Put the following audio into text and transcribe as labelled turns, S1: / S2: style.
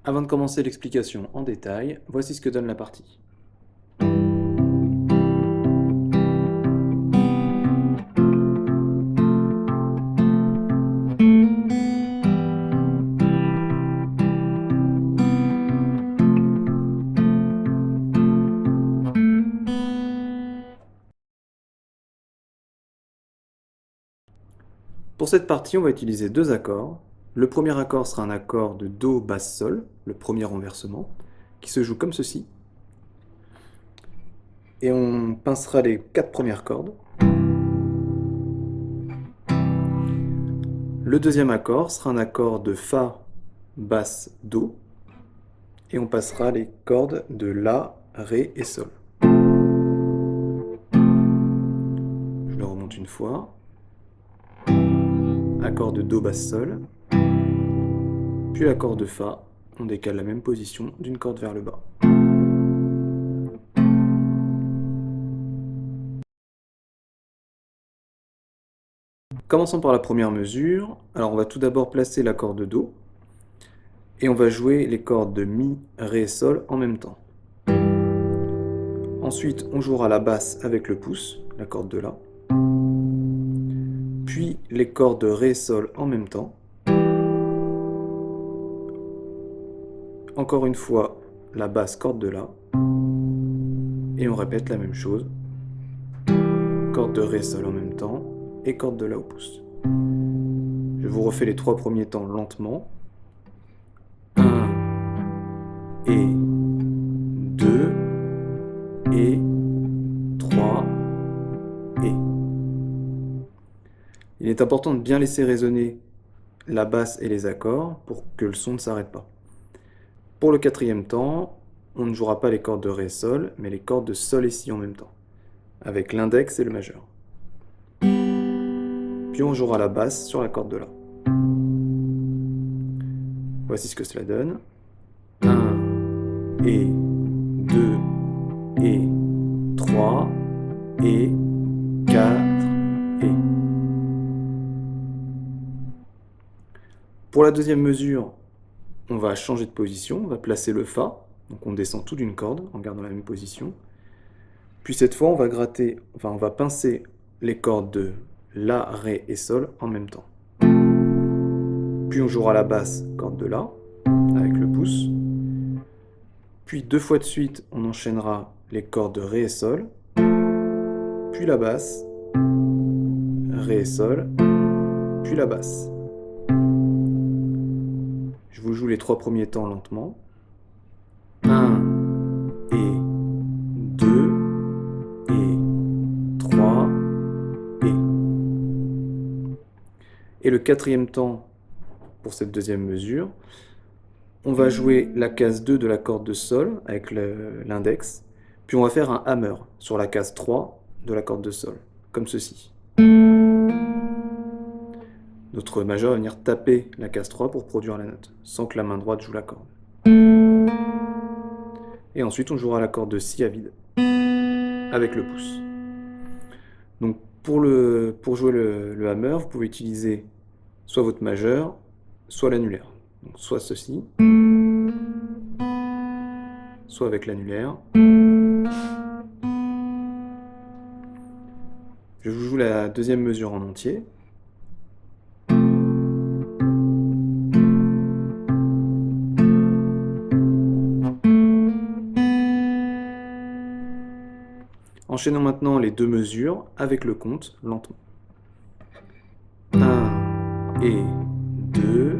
S1: Avant de commencer l'explication en détail, voici ce que donne la partie. Pour cette partie, on va utiliser deux accords. Le premier accord sera un accord de Do, Basse, Sol, le premier renversement, qui se joue comme ceci. Et on pincera les 4 premières cordes. Le deuxième accord sera un accord de Fa, Basse, Do. Et on passera les cordes de La, Ré et Sol. Je le remonte une fois. Accord de Do, Basse, Sol. Puis l'accord de Fa. On décale la même position d'une corde vers le bas. Commençons par la première mesure. Alors on va tout d'abord placer l'accord de Do. Et on va jouer les cordes de Mi, Ré, Sol en même temps. Ensuite, on jouera la basse avec le pouce, la corde de La. Puis les cordes de Ré, Sol en même temps. Encore une fois, la basse, corde de La. Et on répète la même chose. Corde de Ré, Sol en même temps. Et corde de La au pouce. Je vous refais les 3 premiers temps lentement. 1 et 2 et 3 et. Il est important de bien laisser résonner la basse et les accords pour que le son ne s'arrête pas. Pour le quatrième temps, on ne jouera pas les cordes de Ré et Sol, mais les cordes de Sol et Si en même temps, avec l'index et le majeur. Puis on jouera la basse sur la corde de La. Voici ce que cela donne. 1 et 2 et 3 et 4 et. Pour la deuxième mesure, on va changer de position, on va placer le Fa, donc on descend tout d'une corde en gardant la même position. Puis cette fois, on va pincer les cordes de La, Ré et Sol en même temps. Puis on jouera la basse, corde de La, avec le pouce. Puis 2 fois de suite, on enchaînera les cordes de Ré et Sol. Puis la basse, Ré et Sol, puis la basse. Je vous joue les 3 premiers temps lentement. 1 et 2 et 3 et. Et le quatrième temps, pour cette deuxième mesure, on va jouer la case 2 de la corde de Sol avec l'index, puis on va faire un hammer sur la case 3 de la corde de Sol, comme ceci. Notre majeur va venir taper la case 3 pour produire la note, sans que la main droite joue la corde. Et ensuite on jouera la corde de Si à vide, avec le pouce. Donc pour jouer le hammer, vous pouvez utiliser soit votre majeur, soit l'annulaire. Donc soit ceci, soit avec l'annulaire. Je vous joue la deuxième mesure en entier. Enchaînons maintenant les 2 mesures avec le compte lentement. 1 et 2